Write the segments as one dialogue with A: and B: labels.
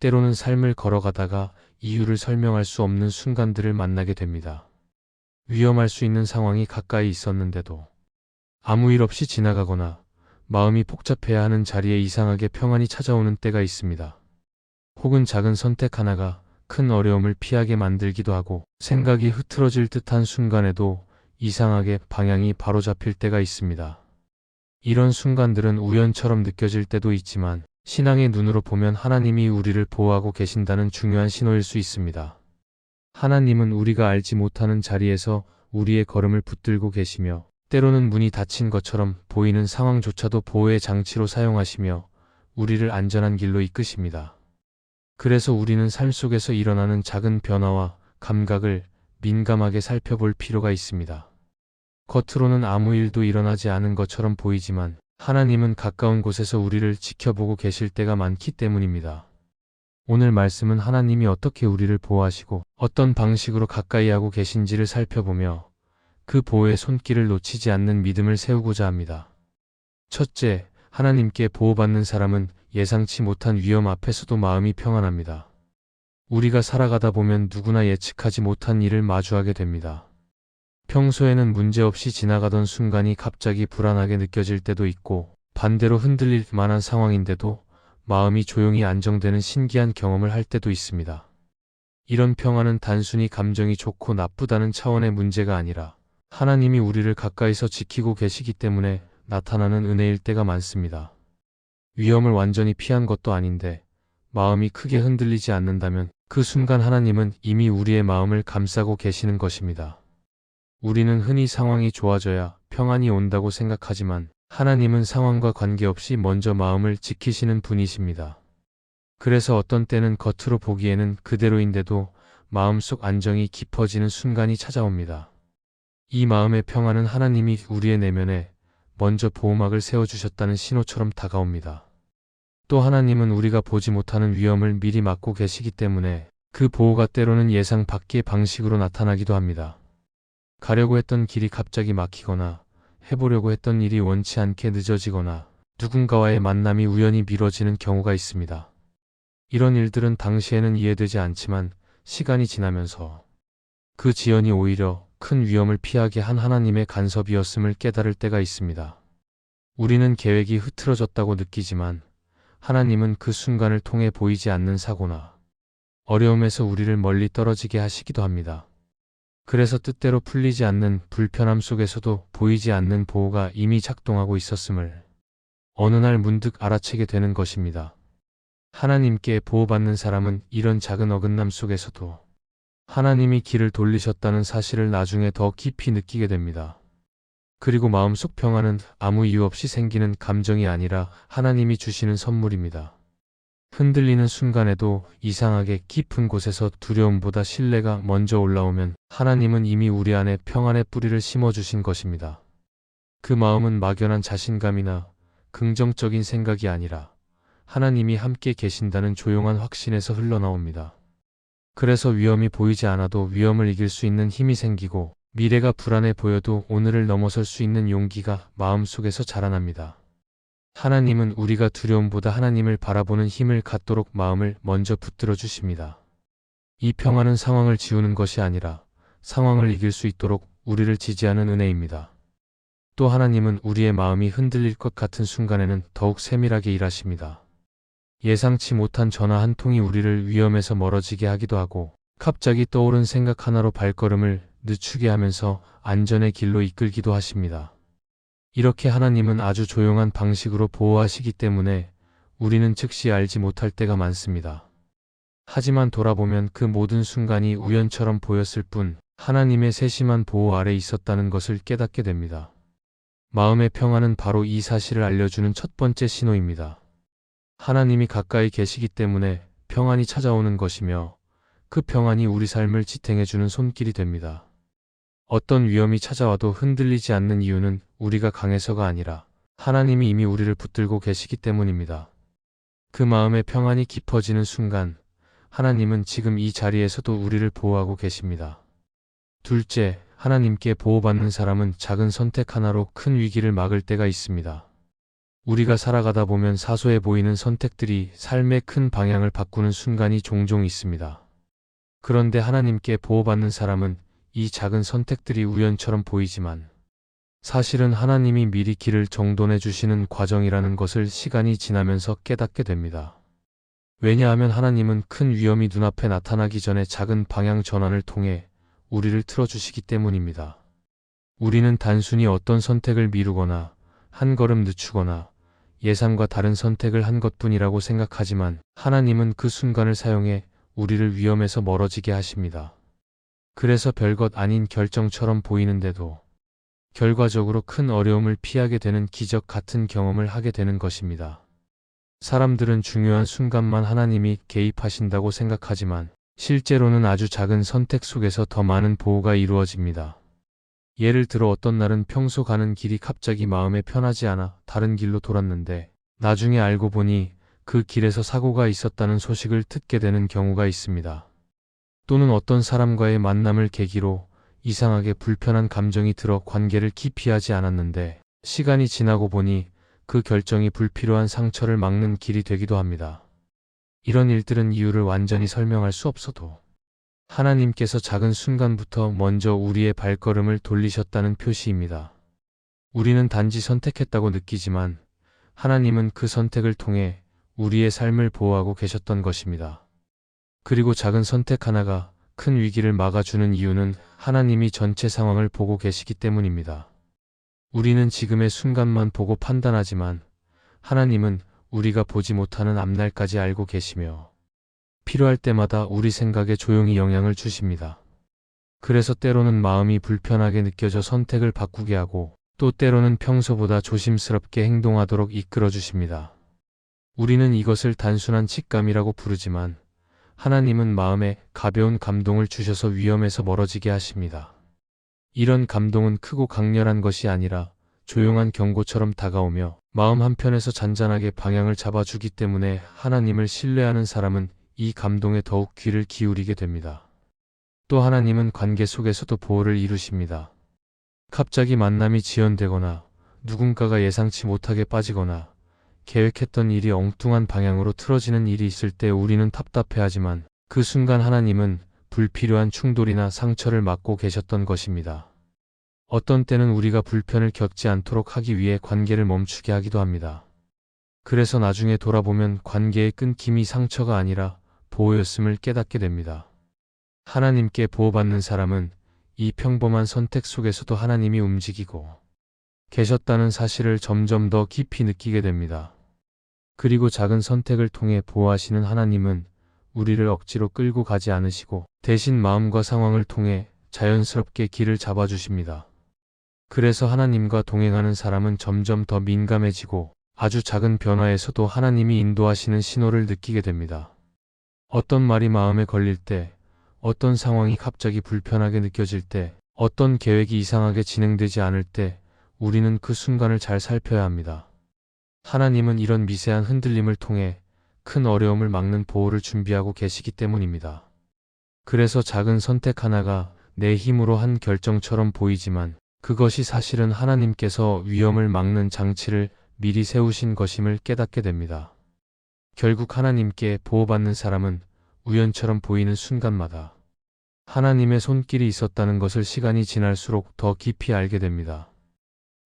A: 때로는 삶을 걸어가다가 이유를 설명할 수 없는 순간들을 만나게 됩니다. 위험할 수 있는 상황이 가까이 있었는데도 아무 일 없이 지나가거나 마음이 복잡해야 하는 자리에 이상하게 평안이 찾아오는 때가 있습니다. 혹은 작은 선택 하나가 큰 어려움을 피하게 만들기도 하고, 생각이 흐트러질 듯한 순간에도 이상하게 방향이 바로잡힐 때가 있습니다. 이런 순간들은 우연처럼 느껴질 때도 있지만, 신앙의 눈으로 보면 하나님이 우리를 보호하고 계신다는 중요한 신호일 수 있습니다. 하나님은 우리가 알지 못하는 자리에서 우리의 걸음을 붙들고 계시며, 때로는 문이 닫힌 것처럼 보이는 상황조차도 보호의 장치로 사용하시며 우리를 안전한 길로 이끄십니다. 그래서 우리는 삶 속에서 일어나는 작은 변화와 감각을 민감하게 살펴볼 필요가 있습니다. 겉으로는 아무 일도 일어나지 않은 것처럼 보이지만 하나님은 가까운 곳에서 우리를 지켜보고 계실 때가 많기 때문입니다. 오늘 말씀은 하나님이 어떻게 우리를 보호하시고 어떤 방식으로 가까이 하고 계신지를 살펴보며 그 보호의 손길을 놓치지 않는 믿음을 세우고자 합니다. 첫째, 하나님께 보호받는 사람은 예상치 못한 위험 앞에서도 마음이 평안합니다. 우리가 살아가다 보면 누구나 예측하지 못한 일을 마주하게 됩니다. 평소에는 문제없이 지나가던 순간이 갑자기 불안하게 느껴질 때도 있고, 반대로 흔들릴 만한 상황인데도 마음이 조용히 안정되는 신기한 경험을 할 때도 있습니다. 이런 평안은 단순히 감정이 좋고 나쁘다는 차원의 문제가 아니라 하나님이 우리를 가까이서 지키고 계시기 때문에 나타나는 은혜일 때가 많습니다. 위험을 완전히 피한 것도 아닌데 마음이 크게 흔들리지 않는다면 그 순간 하나님은 이미 우리의 마음을 감싸고 계시는 것입니다. 우리는 흔히 상황이 좋아져야 평안이 온다고 생각하지만 하나님은 상황과 관계없이 먼저 마음을 지키시는 분이십니다. 그래서 어떤 때는 겉으로 보기에는 그대로인데도 마음속 안정이 깊어지는 순간이 찾아옵니다. 이 마음의 평안은 하나님이 우리의 내면에 먼저 보호막을 세워주셨다는 신호처럼 다가옵니다. 또 하나님은 우리가 보지 못하는 위험을 미리 막고 계시기 때문에 그 보호가 때로는 예상 밖의 방식으로 나타나기도 합니다. 가려고 했던 길이 갑자기 막히거나 해보려고 했던 일이 원치 않게 늦어지거나 누군가와의 만남이 우연히 미뤄지는 경우가 있습니다. 이런 일들은 당시에는 이해되지 않지만 시간이 지나면서 그 지연이 오히려 큰 위험을 피하게 한 하나님의 간섭이었음을 깨달을 때가 있습니다. 우리는 계획이 흐트러졌다고 느끼지만 하나님은 그 순간을 통해 보이지 않는 사고나 어려움에서 우리를 멀리 떨어지게 하시기도 합니다. 그래서 뜻대로 풀리지 않는 불편함 속에서도 보이지 않는 보호가 이미 작동하고 있었음을 어느 날 문득 알아채게 되는 것입니다. 하나님께 보호받는 사람은 이런 작은 어긋남 속에서도 하나님이 길을 돌리셨다는 사실을 나중에 더 깊이 느끼게 됩니다. 그리고 마음속 평안은 아무 이유 없이 생기는 감정이 아니라 하나님이 주시는 선물입니다. 흔들리는 순간에도 이상하게 깊은 곳에서 두려움보다 신뢰가 먼저 올라오면 하나님은 이미 우리 안에 평안의 뿌리를 심어주신 것입니다. 그 마음은 막연한 자신감이나 긍정적인 생각이 아니라 하나님이 함께 계신다는 조용한 확신에서 흘러나옵니다. 그래서 위험이 보이지 않아도 위험을 이길 수 있는 힘이 생기고, 미래가 불안해 보여도 오늘을 넘어설 수 있는 용기가 마음속에서 자라납니다. 하나님은 우리가 두려움보다 하나님을 바라보는 힘을 갖도록 마음을 먼저 붙들어 주십니다. 이 평안은 상황을 지우는 것이 아니라 상황을 이길 수 있도록 우리를 지지하는 은혜입니다. 또 하나님은 우리의 마음이 흔들릴 것 같은 순간에는 더욱 세밀하게 일하십니다. 예상치 못한 전화 한 통이 우리를 위험에서 멀어지게 하기도 하고, 갑자기 떠오른 생각 하나로 발걸음을 늦추게 하면서 안전의 길로 이끌기도 하십니다. 이렇게 하나님은 아주 조용한 방식으로 보호하시기 때문에 우리는 즉시 알지 못할 때가 많습니다. 하지만 돌아보면 그 모든 순간이 우연처럼 보였을 뿐 하나님의 세심한 보호 아래 있었다는 것을 깨닫게 됩니다. 마음의 평안은 바로 이 사실을 알려주는 첫 번째 신호입니다. 하나님이 가까이 계시기 때문에 평안이 찾아오는 것이며 그 평안이 우리 삶을 지탱해주는 손길이 됩니다. 어떤 위험이 찾아와도 흔들리지 않는 이유는 우리가 강해서가 아니라 하나님이 이미 우리를 붙들고 계시기 때문입니다. 그 마음의 평안이 깊어지는 순간 하나님은 지금 이 자리에서도 우리를 보호하고 계십니다. 둘째, 하나님께 보호받는 사람은 작은 선택 하나로 큰 위기를 막을 때가 있습니다. 우리가 살아가다 보면 사소해 보이는 선택들이 삶의 큰 방향을 바꾸는 순간이 종종 있습니다. 그런데 하나님께 보호받는 사람은 이 작은 선택들이 우연처럼 보이지만 사실은 하나님이 미리 길을 정돈해 주시는 과정이라는 것을 시간이 지나면서 깨닫게 됩니다. 왜냐하면 하나님은 큰 위험이 눈앞에 나타나기 전에 작은 방향 전환을 통해 우리를 틀어주시기 때문입니다. 우리는 단순히 어떤 선택을 미루거나 한 걸음 늦추거나 예상과 다른 선택을 한 것뿐이라고 생각하지만 하나님은 그 순간을 사용해 우리를 위험에서 멀어지게 하십니다. 그래서 별것 아닌 결정처럼 보이는데도 결과적으로 큰 어려움을 피하게 되는 기적 같은 경험을 하게 되는 것입니다. 사람들은 중요한 순간만 하나님이 개입하신다고 생각하지만 실제로는 아주 작은 선택 속에서 더 많은 보호가 이루어집니다. 예를 들어 어떤 날은 평소 가는 길이 갑자기 마음에 편하지 않아 다른 길로 돌았는데 나중에 알고 보니 그 길에서 사고가 있었다는 소식을 듣게 되는 경우가 있습니다. 또는 어떤 사람과의 만남을 계기로 이상하게 불편한 감정이 들어 관계를 기피하지 않았는데 시간이 지나고 보니 그 결정이 불필요한 상처를 막는 길이 되기도 합니다. 이런 일들은 이유를 완전히 설명할 수 없어도 하나님께서 작은 순간부터 먼저 우리의 발걸음을 돌리셨다는 표시입니다. 우리는 단지 선택했다고 느끼지만 하나님은 그 선택을 통해 우리의 삶을 보호하고 계셨던 것입니다. 그리고 작은 선택 하나가 큰 위기를 막아주는 이유는 하나님이 전체 상황을 보고 계시기 때문입니다. 우리는 지금의 순간만 보고 판단하지만 하나님은 우리가 보지 못하는 앞날까지 알고 계시며 필요할 때마다 우리 생각에 조용히 영향을 주십니다. 그래서 때로는 마음이 불편하게 느껴져 선택을 바꾸게 하고 또 때로는 평소보다 조심스럽게 행동하도록 이끌어 주십니다. 우리는 이것을 단순한 직감이라고 부르지만 하나님은 마음에 가벼운 감동을 주셔서 위험에서 멀어지게 하십니다. 이런 감동은 크고 강렬한 것이 아니라 조용한 경고처럼 다가오며 마음 한편에서 잔잔하게 방향을 잡아주기 때문에 하나님을 신뢰하는 사람은 이 감동에 더욱 귀를 기울이게 됩니다. 또 하나님은 관계 속에서도 보호를 이루십니다. 갑자기 만남이 지연되거나 누군가가 예상치 못하게 빠지거나 계획했던 일이 엉뚱한 방향으로 틀어지는 일이 있을 때 우리는 답답해하지만 그 순간 하나님은 불필요한 충돌이나 상처를 막고 계셨던 것입니다. 어떤 때는 우리가 불편을 겪지 않도록 하기 위해 관계를 멈추게 하기도 합니다. 그래서 나중에 돌아보면 관계의 끊김이 상처가 아니라 보호였음을 깨닫게 됩니다. 하나님께 보호받는 사람은 이 평범한 선택 속에서도 하나님이 움직이고 계셨다는 사실을 점점 더 깊이 느끼게 됩니다. 그리고 작은 선택을 통해 보호하시는 하나님은 우리를 억지로 끌고 가지 않으시고 대신 마음과 상황을 통해 자연스럽게 길을 잡아주십니다. 그래서 하나님과 동행하는 사람은 점점 더 민감해지고 아주 작은 변화에서도 하나님이 인도하시는 신호를 느끼게 됩니다. 어떤 말이 마음에 걸릴 때, 어떤 상황이 갑자기 불편하게 느껴질 때, 어떤 계획이 이상하게 진행되지 않을 때 우리는 그 순간을 잘 살펴야 합니다. 하나님은 이런 미세한 흔들림을 통해 큰 어려움을 막는 보호를 준비하고 계시기 때문입니다. 그래서 작은 선택 하나가 내 힘으로 한 결정처럼 보이지만 그것이 사실은 하나님께서 위험을 막는 장치를 미리 세우신 것임을 깨닫게 됩니다. 결국 하나님께 보호받는 사람은 우연처럼 보이는 순간마다 하나님의 손길이 있었다는 것을 시간이 지날수록 더 깊이 알게 됩니다.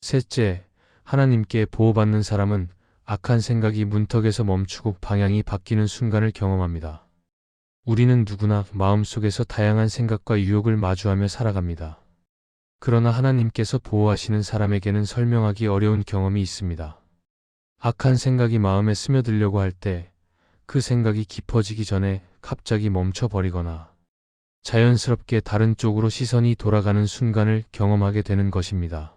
A: 셋째, 하나님께 보호받는 사람은 악한 생각이 문턱에서 멈추고 방향이 바뀌는 순간을 경험합니다. 우리는 누구나 마음속에서 다양한 생각과 유혹을 마주하며 살아갑니다. 그러나 하나님께서 보호하시는 사람에게는 설명하기 어려운 경험이 있습니다. 악한 생각이 마음에 스며들려고 할 때 그 생각이 깊어지기 전에 갑자기 멈춰버리거나 자연스럽게 다른 쪽으로 시선이 돌아가는 순간을 경험하게 되는 것입니다.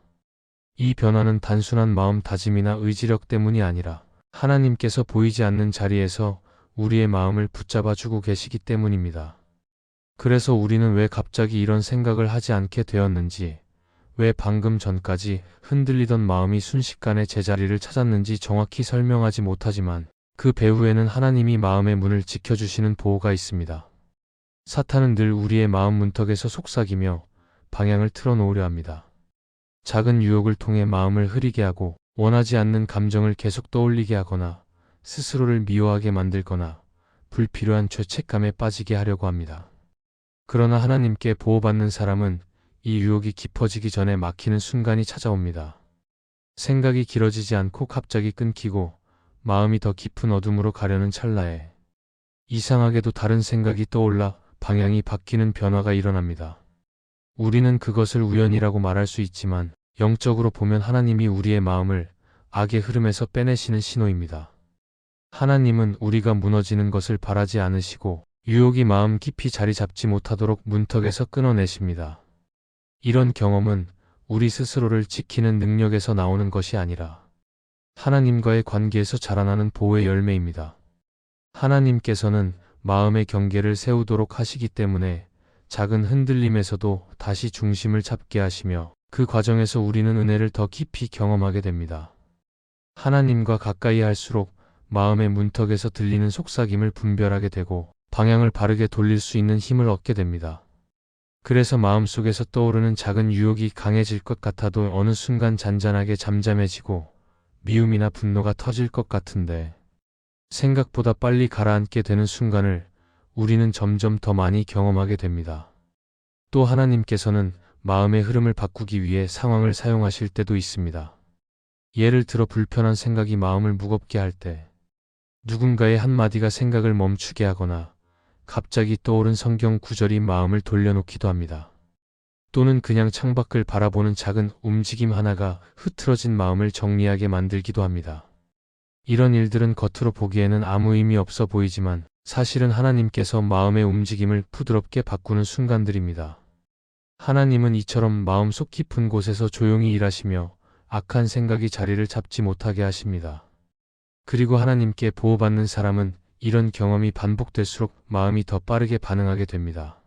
A: 이 변화는 단순한 마음 다짐이나 의지력 때문이 아니라 하나님께서 보이지 않는 자리에서 우리의 마음을 붙잡아주고 계시기 때문입니다. 그래서 우리는 왜 갑자기 이런 생각을 하지 않게 되었는지, 왜 방금 전까지 흔들리던 마음이 순식간에 제자리를 찾았는지 정확히 설명하지 못하지만 그 배후에는 하나님이 마음의 문을 지켜주시는 보호가 있습니다. 사탄은 늘 우리의 마음 문턱에서 속삭이며 방향을 틀어놓으려 합니다. 작은 유혹을 통해 마음을 흐리게 하고 원하지 않는 감정을 계속 떠올리게 하거나 스스로를 미워하게 만들거나 불필요한 죄책감에 빠지게 하려고 합니다. 그러나 하나님께 보호받는 사람은 이 유혹이 깊어지기 전에 막히는 순간이 찾아옵니다. 생각이 길어지지 않고 갑자기 끊기고 마음이 더 깊은 어둠으로 가려는 찰나에 이상하게도 다른 생각이 떠올라 방향이 바뀌는 변화가 일어납니다. 우리는 그것을 우연이라고 말할 수 있지만 영적으로 보면 하나님이 우리의 마음을 악의 흐름에서 빼내시는 신호입니다. 하나님은 우리가 무너지는 것을 바라지 않으시고 유혹이 마음 깊이 자리 잡지 못하도록 문턱에서 끊어내십니다. 이런 경험은 우리 스스로를 지키는 능력에서 나오는 것이 아니라 하나님과의 관계에서 자라나는 보호의 열매입니다. 하나님께서는 마음의 경계를 세우도록 하시기 때문에 작은 흔들림에서도 다시 중심을 잡게 하시며 그 과정에서 우리는 은혜를 더 깊이 경험하게 됩니다. 하나님과 가까이 할수록 마음의 문턱에서 들리는 속삭임을 분별하게 되고 방향을 바르게 돌릴 수 있는 힘을 얻게 됩니다. 그래서 마음속에서 떠오르는 작은 유혹이 강해질 것 같아도 어느 순간 잔잔하게 잠잠해지고 미움이나 분노가 터질 것 같은데 생각보다 빨리 가라앉게 되는 순간을 우리는 점점 더 많이 경험하게 됩니다. 또 하나님께서는 마음의 흐름을 바꾸기 위해 상황을 사용하실 때도 있습니다. 예를 들어 불편한 생각이 마음을 무겁게 할 때, 누군가의 한마디가 생각을 멈추게 하거나 갑자기 떠오른 성경 구절이 마음을 돌려놓기도 합니다. 또는 그냥 창밖을 바라보는 작은 움직임 하나가 흐트러진 마음을 정리하게 만들기도 합니다. 이런 일들은 겉으로 보기에는 아무 의미 없어 보이지만 사실은 하나님께서 마음의 움직임을 부드럽게 바꾸는 순간들입니다. 하나님은 이처럼 마음속 깊은 곳에서 조용히 일하시며 악한 생각이 자리를 잡지 못하게 하십니다. 그리고 하나님께 보호받는 사람은 이런 경험이 반복될수록 마음이 더 빠르게 반응하게 됩니다.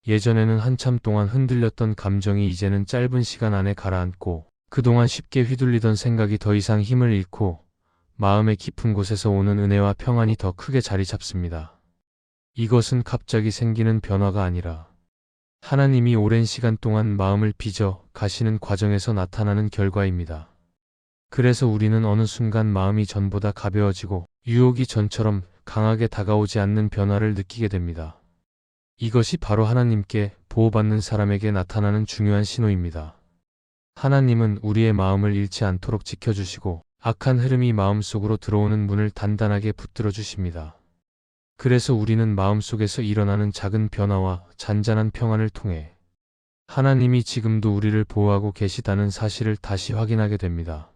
A: 예전에는 한참 동안 흔들렸던 감정이 이제는 짧은 시간 안에 가라앉고 그동안 쉽게 휘둘리던 생각이 더 이상 힘을 잃고 마음의 깊은 곳에서 오는 은혜와 평안이 더 크게 자리 잡습니다. 이것은 갑자기 생기는 변화가 아니라 하나님이 오랜 시간 동안 마음을 빚어 가시는 과정에서 나타나는 결과입니다. 그래서 우리는 어느 순간 마음이 전보다 가벼워지고 유혹이 전처럼 강하게 다가오지 않는 변화를 느끼게 됩니다. 이것이 바로 하나님께 보호받는 사람에게 나타나는 중요한 신호입니다. 하나님은 우리의 마음을 잃지 않도록 지켜주시고 악한 흐름이 마음속으로 들어오는 문을 단단하게 붙들어 주십니다. 그래서 우리는 마음속에서 일어나는 작은 변화와 잔잔한 평안을 통해 하나님이 지금도 우리를 보호하고 계시다는 사실을 다시 확인하게 됩니다.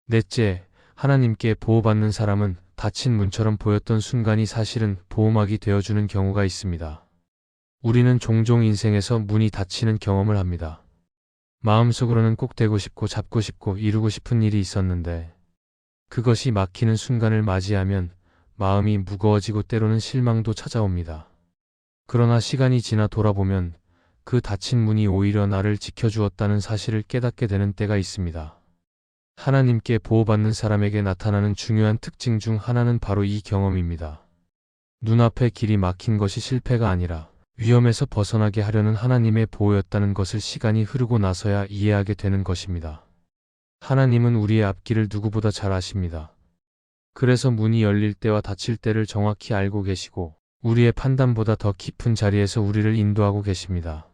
A: 넷째, 하나님께 보호받는 사람은 닫힌 문처럼 보였던 순간이 사실은 보호막이 되어주는 경우가 있습니다. 우리는 종종 인생에서 문이 닫히는 경험을 합니다. 마음속으로는 꼭 되고 싶고 잡고 싶고 이루고 싶은 일이 있었는데 그것이 막히는 순간을 맞이하면 마음이 무거워지고 때로는 실망도 찾아옵니다. 그러나 시간이 지나 돌아보면 그 닫힌 문이 오히려 나를 지켜주었다는 사실을 깨닫게 되는 때가 있습니다. 하나님께 보호받는 사람에게 나타나는 중요한 특징 중 하나는 바로 이 경험입니다. 눈앞에 길이 막힌 것이 실패가 아니라 위험에서 벗어나게 하려는 하나님의 보호였다는 것을 시간이 흐르고 나서야 이해하게 되는 것입니다. 하나님은 우리의 앞길을 누구보다 잘 아십니다. 그래서 문이 열릴 때와 닫힐 때를 정확히 알고 계시고 우리의 판단보다 더 깊은 자리에서 우리를 인도하고 계십니다.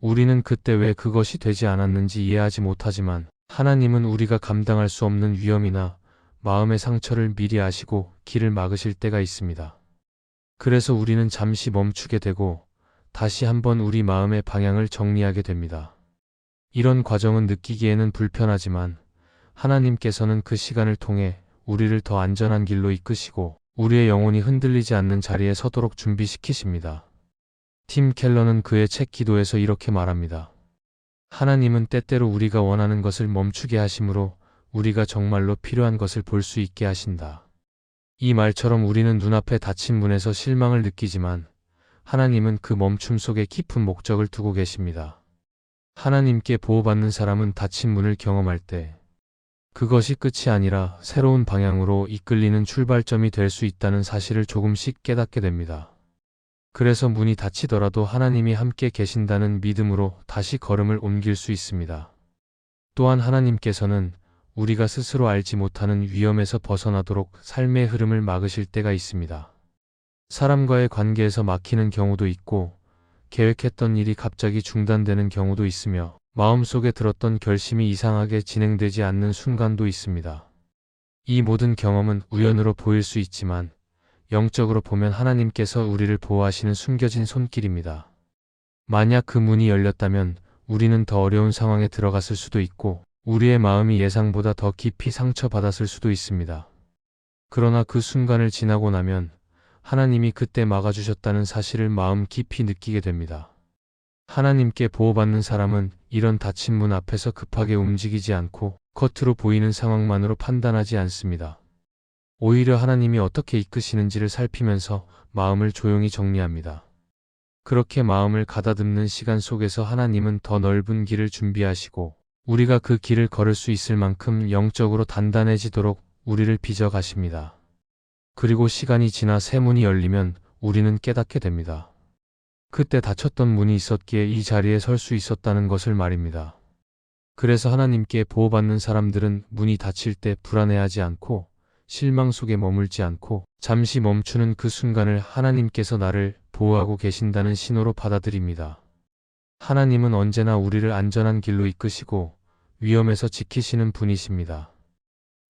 A: 우리는 그때 왜 그것이 되지 않았는지 이해하지 못하지만 하나님은 우리가 감당할 수 없는 위험이나 마음의 상처를 미리 아시고 길을 막으실 때가 있습니다. 그래서 우리는 잠시 멈추게 되고 다시 한번 우리 마음의 방향을 정리하게 됩니다. 이런 과정은 느끼기에는 불편하지만 하나님께서는 그 시간을 통해 우리를 더 안전한 길로 이끄시고 우리의 영혼이 흔들리지 않는 자리에 서도록 준비시키십니다. 팀 켈러는 그의 책 기도에서 이렇게 말합니다. 하나님은 때때로 우리가 원하는 것을 멈추게 하심으로 우리가 정말로 필요한 것을 볼 수 있게 하신다. 이 말처럼 우리는 눈앞에 닫힌 문에서 실망을 느끼지만 하나님은 그 멈춤 속에 깊은 목적을 두고 계십니다. 하나님께 보호받는 사람은 닫힌 문을 경험할 때 그것이 끝이 아니라 새로운 방향으로 이끌리는 출발점이 될 수 있다는 사실을 조금씩 깨닫게 됩니다. 그래서 문이 닫히더라도 하나님이 함께 계신다는 믿음으로 다시 걸음을 옮길 수 있습니다. 또한 하나님께서는 우리가 스스로 알지 못하는 위험에서 벗어나도록 삶의 흐름을 막으실 때가 있습니다. 사람과의 관계에서 막히는 경우도 있고, 계획했던 일이 갑자기 중단되는 경우도 있으며, 마음속에 들었던 결심이 이상하게 진행되지 않는 순간도 있습니다. 이 모든 경험은 우연으로 보일 수 있지만, 영적으로 보면 하나님께서 우리를 보호하시는 숨겨진 손길입니다. 만약 그 문이 열렸다면 우리는 더 어려운 상황에 들어갔을 수도 있고, 우리의 마음이 예상보다 더 깊이 상처받았을 수도 있습니다. 그러나 그 순간을 지나고 나면 하나님이 그때 막아주셨다는 사실을 마음 깊이 느끼게 됩니다. 하나님께 보호받는 사람은 이런 닫힌 문 앞에서 급하게 움직이지 않고 겉으로 보이는 상황만으로 판단하지 않습니다. 오히려 하나님이 어떻게 이끄시는지를 살피면서 마음을 조용히 정리합니다. 그렇게 마음을 가다듬는 시간 속에서 하나님은 더 넓은 길을 준비하시고 우리가 그 길을 걸을 수 있을 만큼 영적으로 단단해지도록 우리를 빚어 가십니다. 그리고 시간이 지나 새 문이 열리면 우리는 깨닫게 됩니다. 그때 닫혔던 문이 있었기에 이 자리에 설 수 있었다는 것을 말입니다. 그래서 하나님께 보호받는 사람들은 문이 닫힐 때 불안해하지 않고 실망 속에 머물지 않고 잠시 멈추는 그 순간을 하나님께서 나를 보호하고 계신다는 신호로 받아들입니다. 하나님은 언제나 우리를 안전한 길로 이끄시고 위험에서 지키시는 분이십니다.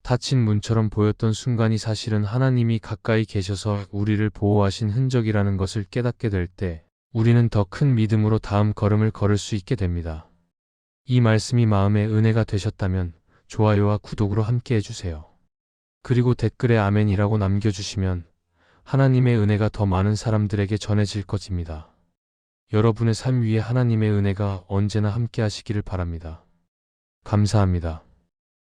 A: 닫힌 문처럼 보였던 순간이 사실은 하나님이 가까이 계셔서 우리를 보호하신 흔적이라는 것을 깨닫게 될 때 우리는 더 큰 믿음으로 다음 걸음을 걸을 수 있게 됩니다. 이 말씀이 마음의 은혜가 되셨다면 좋아요와 구독으로 함께 해주세요. 그리고 댓글에 아멘이라고 남겨주시면 하나님의 은혜가 더 많은 사람들에게 전해질 것입니다. 여러분의 삶 위에 하나님의 은혜가 언제나 함께 하시기를 바랍니다. 감사합니다.